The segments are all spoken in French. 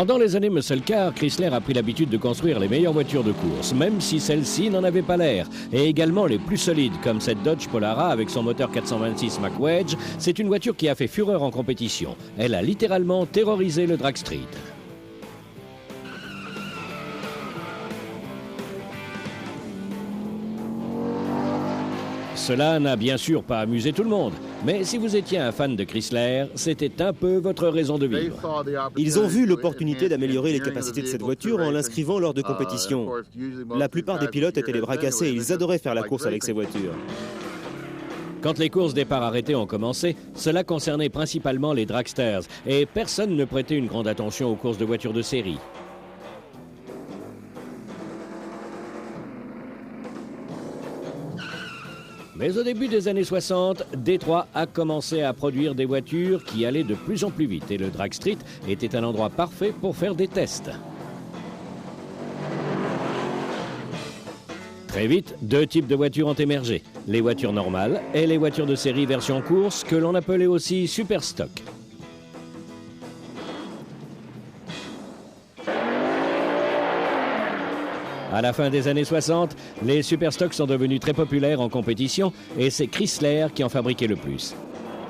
Pendant les années muscle car, Chrysler a pris l'habitude de construire les meilleures voitures de course, même si celles-ci n'en avaient pas l'air, et également les plus solides, comme cette Dodge Polara avec son moteur 426 Mach Wedge. C'est une voiture qui a fait fureur en compétition. Elle a littéralement terrorisé le drag street. Cela n'a bien sûr pas amusé tout le monde, mais si vous étiez un fan de Chrysler, c'était un peu votre raison de vivre. Ils ont vu l'opportunité d'améliorer les capacités de cette voiture en l'inscrivant lors de compétitions. La plupart des pilotes étaient les bras cassés et ils adoraient faire la course avec ces voitures. Quand les courses départ arrêtées ont commencé, cela concernait principalement les dragsters et personne ne prêtait une grande attention aux courses de voitures de série. Mais au début des années 60, Détroit a commencé à produire des voitures qui allaient de plus en plus vite et le drag street était un endroit parfait pour faire des tests. Très vite, deux types de voitures ont émergé, les voitures normales et les voitures de série version course que l'on appelait aussi super stock. À la fin des années 60, les superstocks sont devenus très populaires en compétition et c'est Chrysler qui en fabriquait le plus.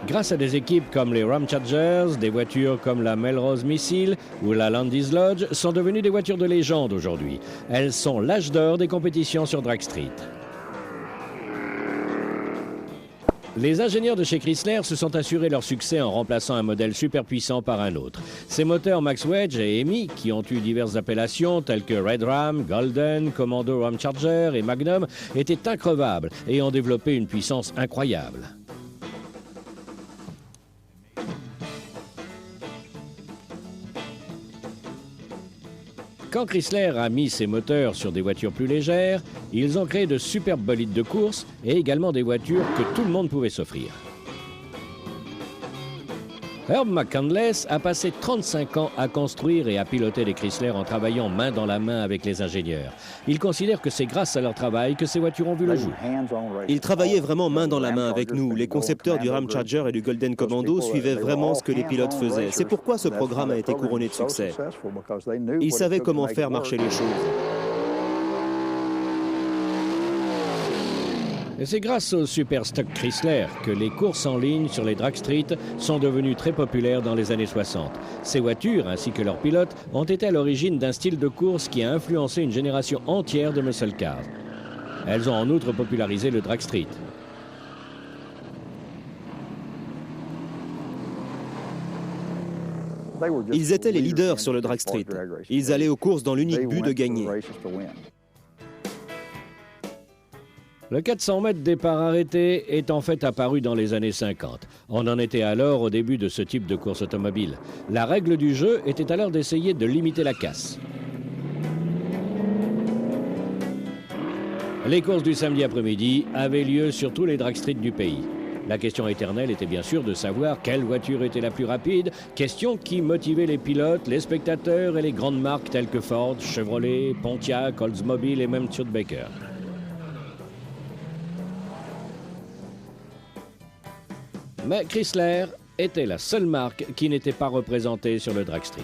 Grâce à des équipes comme les Ramchargers, des voitures comme la Melrose Missile ou la Landis Lodge sont devenues des voitures de légende aujourd'hui. Elles sont l'âge d'or des compétitions sur drag street. Les ingénieurs de chez Chrysler se sont assurés leur succès en remplaçant un modèle super puissant par un autre. Ces moteurs Max Wedge et EMI, qui ont eu diverses appellations telles que Red Ram, Golden, Commando Ramcharger et Magnum, étaient increvables et ont développé une puissance incroyable. Quand Chrysler a mis ses moteurs sur des voitures plus légères, ils ont créé de superbes bolides de course et également des voitures que tout le monde pouvait s'offrir. Herb McCandless a passé 35 ans à construire et à piloter les Chrysler en travaillant main dans la main avec les ingénieurs. Il considère que c'est grâce à leur travail que ces voitures ont vu le jour. Ils travaillaient vraiment main dans la main avec nous. Les concepteurs du Ramcharger et du Golden Commando suivaient vraiment ce que les pilotes faisaient. C'est pourquoi ce programme a été couronné de succès. Ils savaient comment faire marcher les choses. Et c'est grâce au super stock Chrysler que les courses en ligne sur les drag street sont devenues très populaires dans les années 60. Ces voitures, ainsi que leurs pilotes, ont été à l'origine d'un style de course qui a influencé une génération entière de muscle cars. Elles ont en outre popularisé le drag street. Ils étaient les leaders sur le drag street. Ils allaient aux courses dans l'unique but de gagner. Le 400 mètres départ arrêté est en fait apparu dans les années 50. On en était alors au début de ce type de course automobile. La règle du jeu était alors d'essayer de limiter la casse. Les courses du samedi après-midi avaient lieu sur tous les drag street du pays. La question éternelle était bien sûr de savoir quelle voiture était la plus rapide, question qui motivait les pilotes, les spectateurs et les grandes marques telles que Ford, Chevrolet, Pontiac, Oldsmobile et même Studebaker. Mais Chrysler était la seule marque qui n'était pas représentée sur le drag street.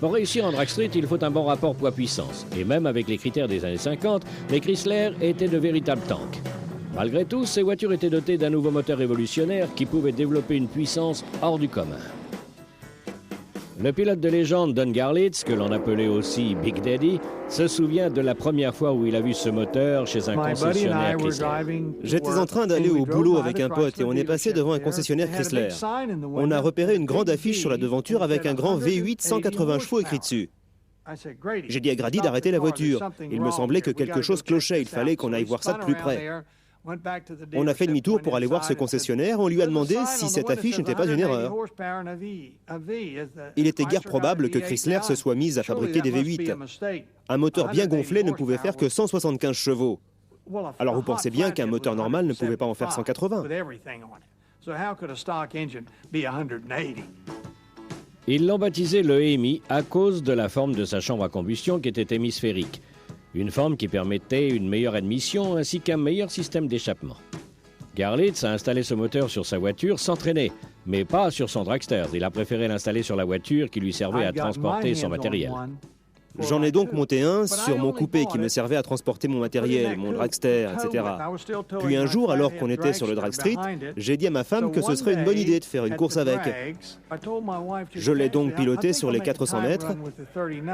Pour réussir en drag street, il faut un bon rapport poids-puissance. Et même avec les critères des années 50, les Chrysler étaient de véritables tanks. Malgré tout, ces voitures étaient dotées d'un nouveau moteur révolutionnaire qui pouvait développer une puissance hors du commun. Le pilote de légende Don Garlits, que l'on appelait aussi Big Daddy, se souvient de la première fois où il a vu ce moteur chez un concessionnaire Chrysler. J'étais en train d'aller au boulot avec un pote et on est passé devant un concessionnaire Chrysler. On a repéré une grande affiche sur la devanture avec un grand V8 180 chevaux écrit dessus. J'ai dit à Grady d'arrêter la voiture. Il me semblait que quelque chose clochait, il fallait qu'on aille voir ça de plus près. On a fait demi-tour pour aller voir ce concessionnaire. On lui a demandé si cette affiche n'était pas une erreur. Il était guère probable que Chrysler se soit mise à fabriquer des V8. Un moteur bien gonflé ne pouvait faire que 175 chevaux. Alors vous pensez bien qu'un moteur normal ne pouvait pas en faire 180. Ils l'ont baptisé le EMI à cause de la forme de sa chambre à combustion qui était hémisphérique. Une forme qui permettait une meilleure admission ainsi qu'un meilleur système d'échappement. Garlitz a installé ce moteur sur sa voiture sans traîner, mais pas sur son dragster. Il a préféré l'installer sur la voiture qui lui servait à transporter son matériel. J'en ai donc monté un sur mon coupé qui me servait à transporter mon matériel, mon dragster, etc. Puis un jour, alors qu'on était sur le drag street, j'ai dit à ma femme que ce serait une bonne idée de faire une course avec. Je l'ai donc piloté sur les 400 mètres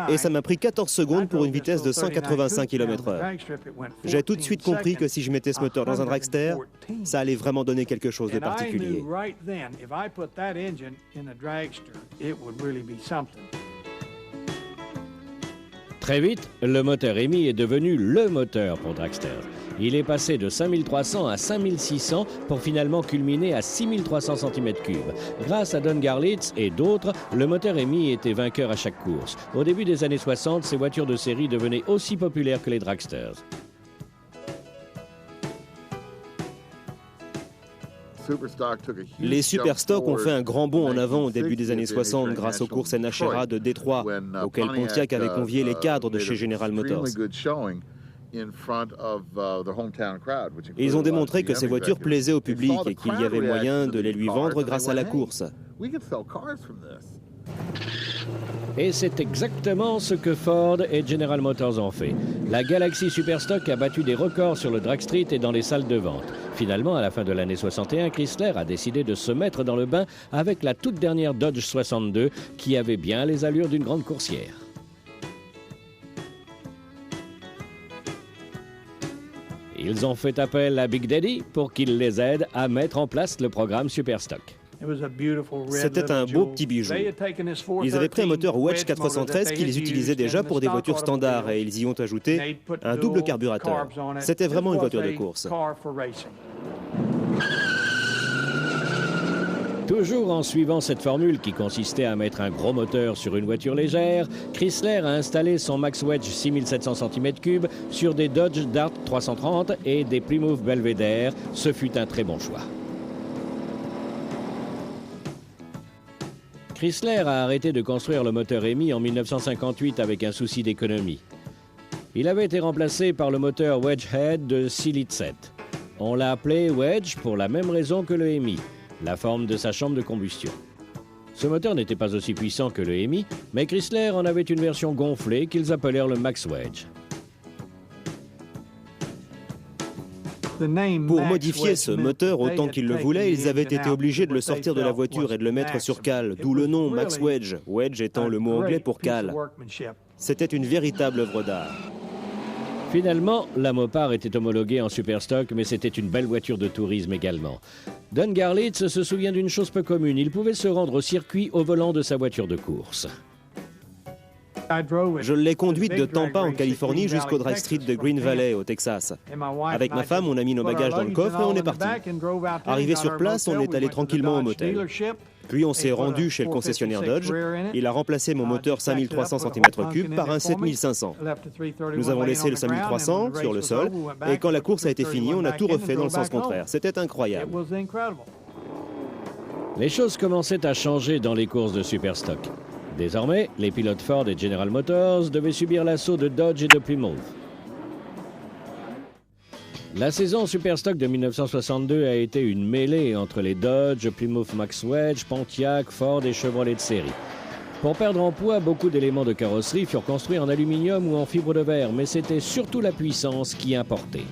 et ça m'a pris 14 secondes pour une vitesse de 185 km/h. J'ai tout de suite compris que si je mettais ce moteur dans un dragster, ça allait vraiment donner quelque chose de particulier. Très vite, le moteur EMI est devenu le moteur pour dragster. Il est passé de 5300 à 5600 pour finalement culminer à 6300 cm3. Grâce à Don Garlitz et d'autres, le moteur EMI était vainqueur à chaque course. Au début des années 60, ces voitures de série devenaient aussi populaires que les dragsters. Les Superstock ont fait un grand bond en avant au début des années 60 grâce aux courses NHRA de Détroit, auxquelles Pontiac avait convié les cadres de chez General Motors. Ils ont démontré que ces voitures plaisaient au public et qu'il y avait moyen de les lui vendre grâce à la course. Et c'est exactement ce que Ford et General Motors ont fait. La Galaxy Superstock a battu des records sur le drag street et dans les salles de vente. Finalement, à la fin de l'année 61, Chrysler a décidé de se mettre dans le bain avec la toute dernière Dodge 62 qui avait bien les allures d'une grande coursière. Ils ont fait appel à Big Daddy pour qu'il les aide à mettre en place le programme Superstock. C'était un beau petit bijou. Ils avaient pris un moteur Wedge 413 qu'ils utilisaient déjà pour des voitures standards et ils y ont ajouté un double carburateur. C'était vraiment une voiture de course. Toujours en suivant cette formule qui consistait à mettre un gros moteur sur une voiture légère, Chrysler a installé son Max Wedge 6700 cm3 sur des Dodge Dart 330 et des Plymouth Belvedere. Ce fut un très bon choix. Chrysler a arrêté de construire le moteur EMI en 1958 avec un souci d'économie. Il avait été remplacé par le moteur Wedgehead de 6,7 litres. On l'a appelé Wedge pour la même raison que le EMI, la forme de sa chambre de combustion. Ce moteur n'était pas aussi puissant que le EMI, mais Chrysler en avait une version gonflée qu'ils appelèrent le Max Wedge. Pour modifier ce moteur autant qu'ils le voulaient, ils avaient été obligés de le sortir de la voiture et de le mettre sur cale, d'où le nom Max Wedge, Wedge étant le mot anglais pour cale. C'était une véritable œuvre d'art. Finalement, la Mopar était homologuée en Superstock, mais c'était une belle voiture de tourisme également. Don Garlitz se souvient d'une chose peu commune, il pouvait se rendre au circuit au volant de sa voiture de course. Je l'ai conduite de Tampa en Californie jusqu'au drag street de Green Valley au Texas. Avec ma femme, on a mis nos bagages dans le coffre et on est parti. Arrivé sur place, on est allé tranquillement au motel. Puis on s'est rendu chez le concessionnaire Dodge. Il a remplacé mon moteur 5300 cm3 par un 7500. Nous avons laissé le 5300 sur le sol et quand la course a été finie, on a tout refait dans le sens contraire. C'était incroyable. Les choses commençaient à changer dans les courses de Superstock. Désormais, les pilotes Ford et General Motors devaient subir l'assaut de Dodge et de Plymouth. La saison Superstock de 1962 a été une mêlée entre les Dodge, Plymouth Max Wedge, Pontiac, Ford et Chevrolet de série. Pour perdre en poids, beaucoup d'éléments de carrosserie furent construits en aluminium ou en fibre de verre, mais c'était surtout la puissance qui importait.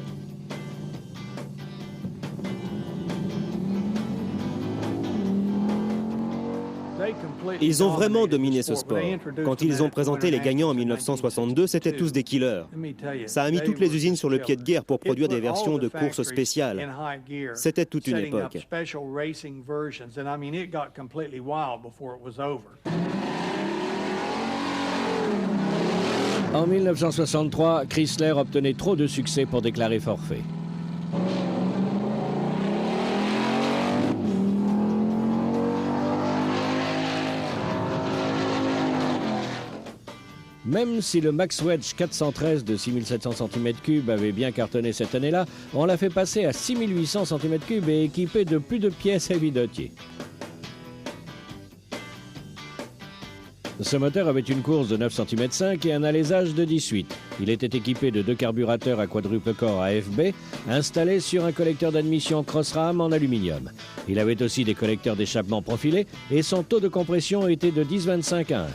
Ils ont vraiment dominé ce sport. Quand ils ont présenté les gagnants en 1962, c'étaient tous des killers. Ça a mis toutes les usines sur le pied de guerre pour produire des versions de courses spéciales. C'était toute une époque. En 1963, Chrysler obtenait trop de succès pour déclarer forfait. Même si le Max Wedge 413 de 6700 cm3 avait bien cartonné cette année-là, on l'a fait passer à 6800 cm3 et équipé de plus de pièces à vidotier. Ce moteur avait une course de 9,5 cm et un alésage de 18. Il était équipé de 2 carburateurs à quadruple corps AFB installés sur un collecteur d'admission Crossram en aluminium. Il avait aussi des collecteurs d'échappement profilés et son taux de compression était de 10,25 à 1.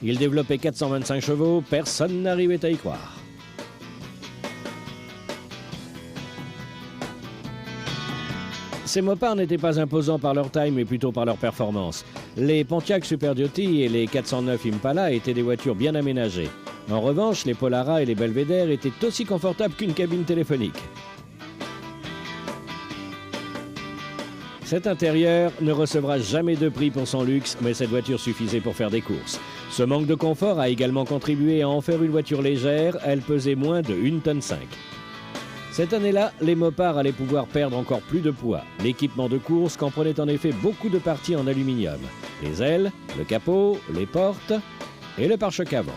Il développait 425 chevaux, personne n'arrivait à y croire. Ces mopards n'étaient pas imposants par leur taille, mais plutôt par leur performance. Les Pontiac Super Duty et les 409 Impala étaient des voitures bien aménagées. En revanche, les Polara et les Belvedere étaient aussi confortables qu'une cabine téléphonique. Cet intérieur ne recevra jamais de prix pour son luxe, mais cette voiture suffisait pour faire des courses. Ce manque de confort a également contribué à en faire une voiture légère, elle pesait moins de 1,5 tonne. Cette année-là, les mopards allaient pouvoir perdre encore plus de poids. L'équipement de course comprenait en effet beaucoup de parties en aluminium. Les ailes, le capot, les portes et le pare-choc avant.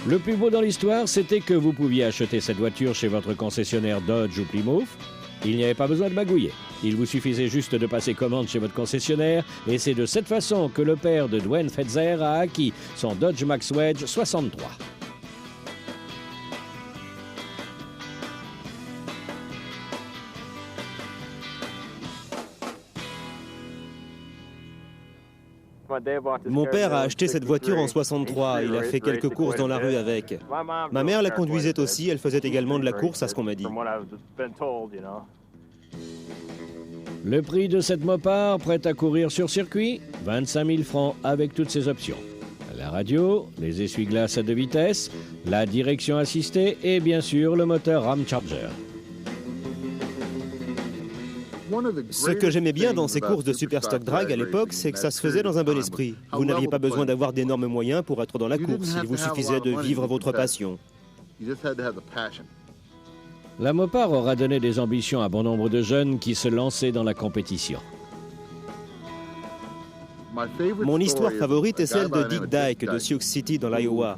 Le plus beau dans l'histoire, c'était que vous pouviez acheter cette voiture chez votre concessionnaire Dodge ou Plymouth. Il n'y avait pas besoin de magouiller. Il vous suffisait juste de passer commande chez votre concessionnaire et c'est de cette façon que le père de Dwayne Fetzer a acquis son Dodge Max Wedge 63. Mon père a acheté cette voiture en 63. Il a fait quelques courses dans la rue avec. Ma mère la conduisait aussi. Elle faisait également de la course, à ce qu'on m'a dit. Le prix de cette mopar, prête à courir sur circuit, 25 000 francs avec toutes ses options. La radio, les essuie-glaces à 2 vitesses, la direction assistée et bien sûr le moteur Ramcharger. Ce que j'aimais bien dans ces courses de Super Stock Drag à l'époque, c'est que ça se faisait dans un bon esprit. Vous n'aviez pas besoin d'avoir d'énormes moyens pour être dans la course. Il vous suffisait de vivre votre passion. La mopar aura donné des ambitions à bon nombre de jeunes qui se lançaient dans la compétition. Mon histoire favorite est celle de Dick Dyke de Sioux City dans l'Iowa.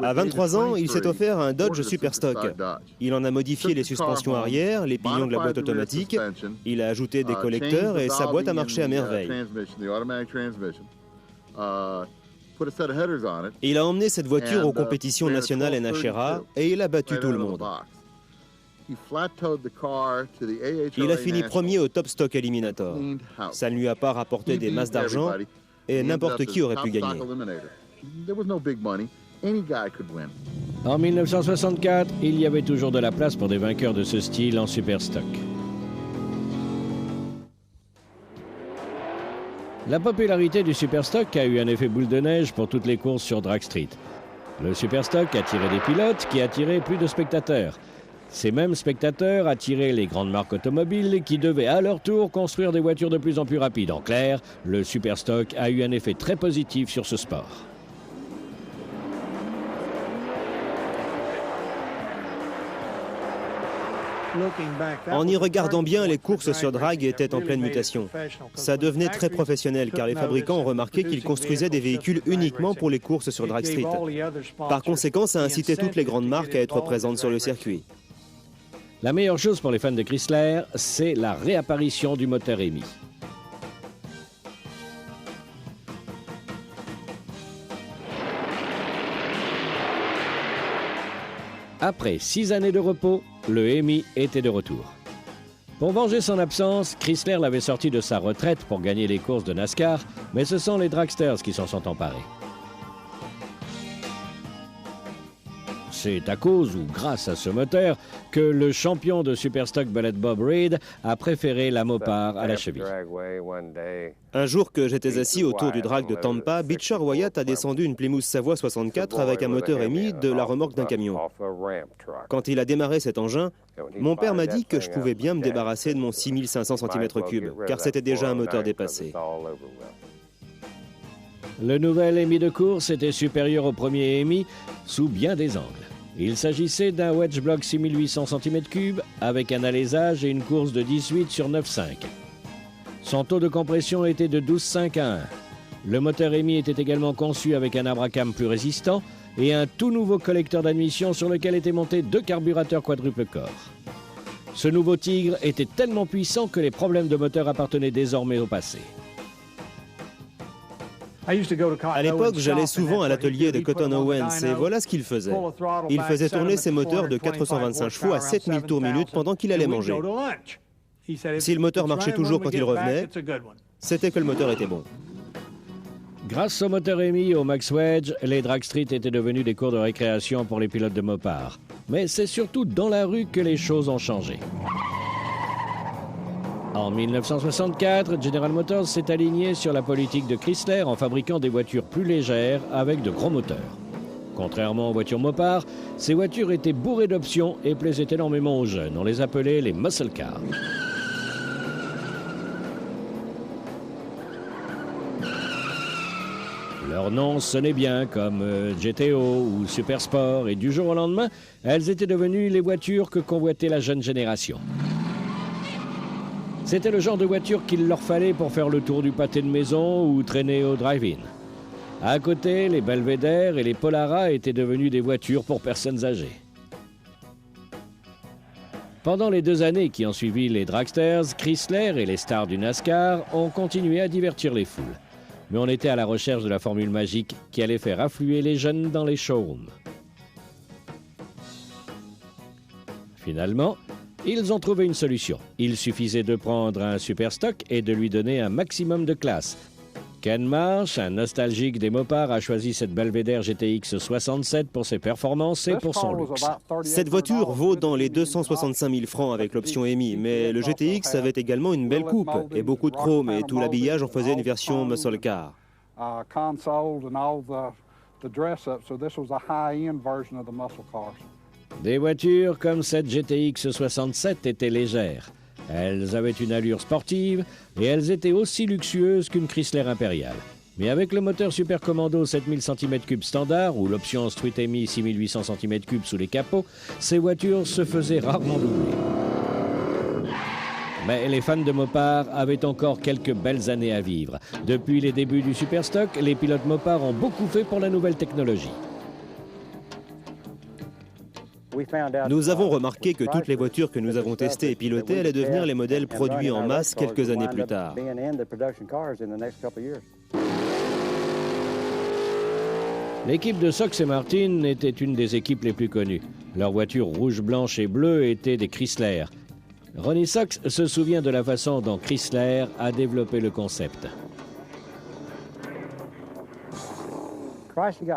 À 23 ans, il s'est offert un Dodge Superstock. Il en a modifié les suspensions arrière, les pignons de la boîte automatique, il a ajouté des collecteurs et sa boîte a marché à merveille. Il a emmené cette voiture aux compétitions nationales NHRA et il a battu tout le monde. Il a fini premier au Top Stock Eliminator. Ça ne lui a pas rapporté des masses d'argent et n'importe qui aurait pu gagner. En 1964, il y avait toujours de la place pour des vainqueurs de ce style en Superstock. La popularité du Superstock a eu un effet boule de neige pour toutes les courses sur Drag Street. Le Superstock attirait des pilotes qui attiraient plus de spectateurs. Ces mêmes spectateurs attiraient les grandes marques automobiles qui devaient à leur tour construire des voitures de plus en plus rapides. En clair, le Superstock a eu un effet très positif sur ce sport. En y regardant bien, les courses sur drag étaient en pleine mutation. Ça devenait très professionnel car les fabricants ont remarqué qu'ils construisaient des véhicules uniquement pour les courses sur Drag Street. Par conséquent, ça incitait toutes les grandes marques à être présentes sur le circuit. La meilleure chose pour les fans de Chrysler, c'est la réapparition du moteur EMI. Après 6 années de repos, le EMI était de retour. Pour venger son absence, Chrysler l'avait sorti de sa retraite pour gagner les courses de NASCAR, mais ce sont les dragsters qui s'en sont emparés. C'est à cause ou grâce à ce moteur que le champion de Superstock Bullet Bob Reed a préféré la mopar à la cheville. Un jour que j'étais assis autour du drag de Tampa, Beecher Wyatt a descendu une Plymouth Savoie 64 avec un moteur EMI de la remorque d'un camion. Quand il a démarré cet engin, mon père m'a dit que je pouvais bien me débarrasser de mon 6500 cm3, car c'était déjà un moteur dépassé. Le nouvel EMI de course était supérieur au premier EMI sous bien des angles. Il s'agissait d'un wedge block 6800 cm3 avec un alésage et une course de 18 sur 9,5. Son taux de compression était de 12,5 à 1. Le moteur EMI était également conçu avec un abracam plus résistant et un tout nouveau collecteur d'admission sur lequel étaient montés 2 carburateurs quadruple corps. Ce nouveau Tigre était tellement puissant que les problèmes de moteur appartenaient désormais au passé. À l'époque, j'allais souvent à l'atelier de Cotton Owens et voilà ce qu'il faisait. Il faisait tourner ses moteurs de 425 chevaux à 7000 tours minute pendant qu'il allait manger. Si le moteur marchait toujours quand il revenait, c'était que le moteur était bon. Grâce au moteur émis au Max Wedge, les drag street étaient devenus des cours de récréation pour les pilotes de Mopar. Mais c'est surtout dans la rue que les choses ont changé. En 1964, General Motors s'est aligné sur la politique de Chrysler en fabriquant des voitures plus légères avec de gros moteurs. Contrairement aux voitures Mopar, ces voitures étaient bourrées d'options et plaisaient énormément aux jeunes. On les appelait les muscle cars. Leur nom sonnait bien comme GTO ou Super Sport et du jour au lendemain, elles étaient devenues les voitures que convoitait la jeune génération. C'était le genre de voiture qu'il leur fallait pour faire le tour du pâté de maison ou traîner au drive-in. À côté, les Belvedere et les Polara étaient devenus des voitures pour personnes âgées. Pendant les 2 années qui ont suivi les dragsters, Chrysler et les stars du NASCAR ont continué à divertir les foules. Mais on était à la recherche de la formule magique qui allait faire affluer les jeunes dans les showrooms. Finalement, ils ont trouvé une solution. Il suffisait de prendre un super stock et de lui donner un maximum de classe. Ken Marsh, un nostalgique des Mopar, a choisi cette Belvedere GTX 67 pour ses performances et pour son luxe. Cette voiture vaut dans les 265 000 francs avec l'option EMI, mais le GTX avait également une belle coupe et beaucoup de chrome et tout l'habillage en faisait une version muscle car. Des voitures comme cette GTX 67 étaient légères. Elles avaient une allure sportive et elles étaient aussi luxueuses qu'une Chrysler impériale. Mais avec le moteur Super Commando 7000 cm3 standard ou l'option Street EMI 6800 cm3 sous les capots, ces voitures se faisaient rarement doubler. Mais les fans de Mopar avaient encore quelques belles années à vivre. Depuis les débuts du Superstock, les pilotes Mopar ont beaucoup fait pour la nouvelle technologie. Nous avons remarqué que toutes les voitures que nous avons testées et pilotées allaient devenir les modèles produits en masse quelques années plus tard. L'équipe de Sox et Martin était une des équipes les plus connues. Leurs voitures rouge, blanche et bleue étaient des Chrysler. Ronnie Sox se souvient de la façon dont Chrysler a développé le concept.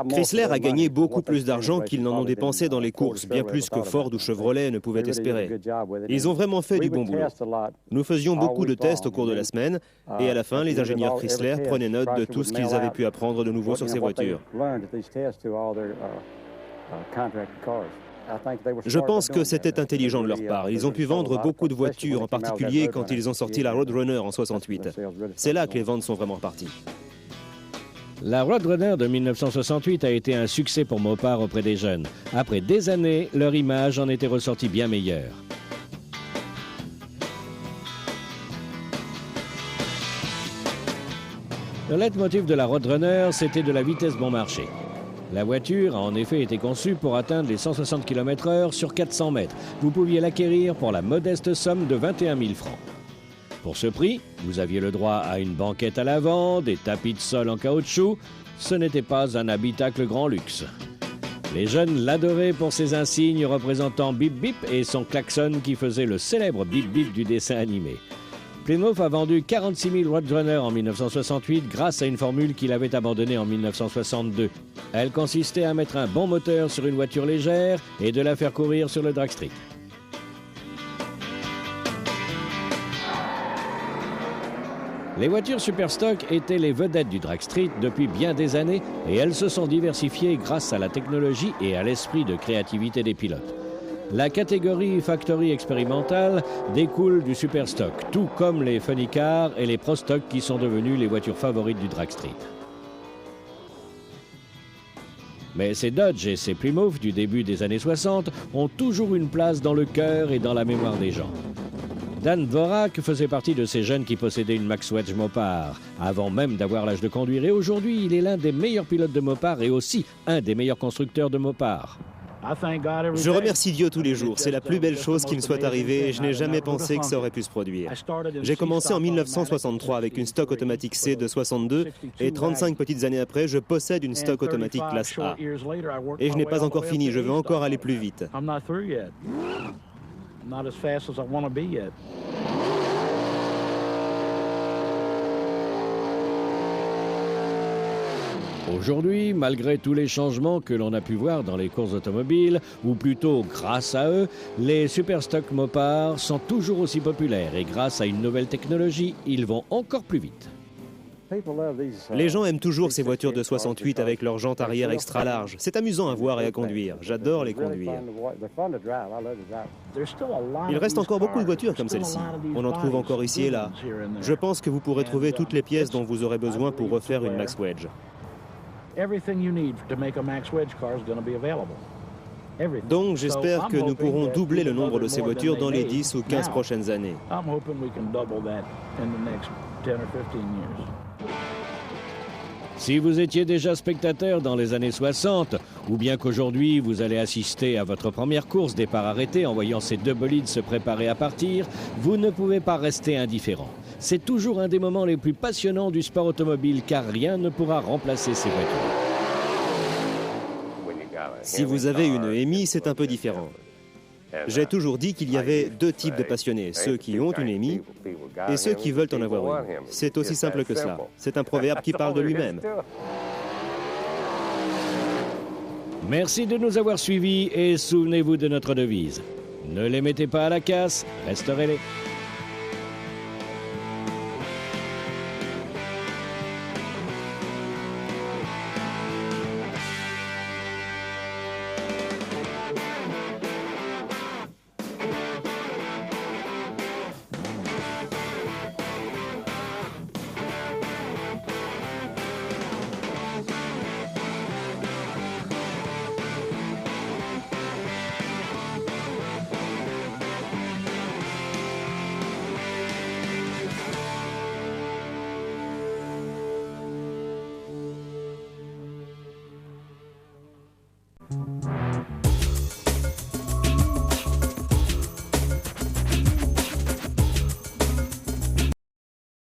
Chrysler a gagné beaucoup plus d'argent qu'ils n'en ont dépensé dans les courses, bien plus que Ford ou Chevrolet ne pouvaient espérer. Ils ont vraiment fait du bon boulot. Nous faisions beaucoup de tests au cours de la semaine et à la fin, les ingénieurs Chrysler prenaient note de tout ce qu'ils avaient pu apprendre de nouveau sur ces voitures. Je pense que c'était intelligent de leur part. Ils ont pu vendre beaucoup de voitures, en particulier quand ils ont sorti la Roadrunner en 68. C'est là que les ventes sont vraiment parties. La Roadrunner de 1968 a été un succès pour Mopar auprès des jeunes. Après des années, leur image en était ressortie bien meilleure. Le leitmotiv de la Roadrunner, c'était de la vitesse bon marché. La voiture a en effet été conçue pour atteindre les 160 km/h sur 400 mètres. Vous pouviez l'acquérir pour la modeste somme de 21 000 francs. Pour ce prix, vous aviez le droit à une banquette à l'avant, des tapis de sol en caoutchouc. Ce n'était pas un habitacle grand luxe. Les jeunes l'adoraient pour ses insignes représentant Bip Bip et son klaxon qui faisait le célèbre Bip Bip du dessin animé. Plymouth a vendu 46 000 Roadrunner en 1968 grâce à une formule qu'il avait abandonnée en 1962. Elle consistait à mettre un bon moteur sur une voiture légère et de la faire courir sur le drag street. Les voitures Superstock étaient les vedettes du drag street depuis bien des années et elles se sont diversifiées grâce à la technologie et à l'esprit de créativité des pilotes. La catégorie Factory expérimentale découle du Superstock, tout comme les Funny Cars et les Pro Stock qui sont devenus les voitures favorites du drag street. Mais ces Dodge et ces Plymouth du début des années 60 ont toujours une place dans le cœur et dans la mémoire des gens. Dan Dvorak faisait partie de ces jeunes qui possédaient une Max Wedge Mopar, avant même d'avoir l'âge de conduire. Et aujourd'hui, il est l'un des meilleurs pilotes de Mopar et aussi un des meilleurs constructeurs de Mopar. Je remercie Dieu tous les jours. C'est la plus belle chose qui me soit arrivée et je n'ai jamais pensé que ça aurait pu se produire. J'ai commencé en 1963 avec une stock automatique C de 62 et 35 petites années après, je possède une stock automatique classe A. Et je n'ai pas encore fini, je veux encore aller plus vite. Aujourd'hui, malgré tous les changements que l'on a pu voir dans les courses automobiles, ou plutôt grâce à eux, les Superstock Mopar sont toujours aussi populaires et grâce à une nouvelle technologie, ils vont encore plus vite. Les gens aiment toujours ces voitures de 68 avec leurs jantes arrière extra larges. C'est amusant à voir et à conduire. J'adore les conduire. Il reste encore beaucoup de voitures comme celle-ci. On en trouve encore ici et là. Je pense que vous pourrez trouver toutes les pièces dont vous aurez besoin pour refaire une Max Wedge. Donc j'espère que nous pourrons doubler le nombre de ces voitures dans les 10 ou 15 prochaines années. Si vous étiez déjà spectateur dans les années 60, ou bien qu'aujourd'hui vous allez assister à votre première course départ arrêté en voyant ces deux bolides se préparer à partir, vous ne pouvez pas rester indifférent. C'est toujours un des moments les plus passionnants du sport automobile car rien ne pourra remplacer ces voitures. Si vous avez une Hemi, c'est un peu différent. J'ai toujours dit qu'il y avait deux types de passionnés, ceux qui ont une Hemi et ceux qui veulent en avoir une. C'est aussi simple que cela. C'est un proverbe qui parle de lui-même. Merci de nous avoir suivis et souvenez-vous de notre devise. Ne les mettez pas à la casse, restaurez-les.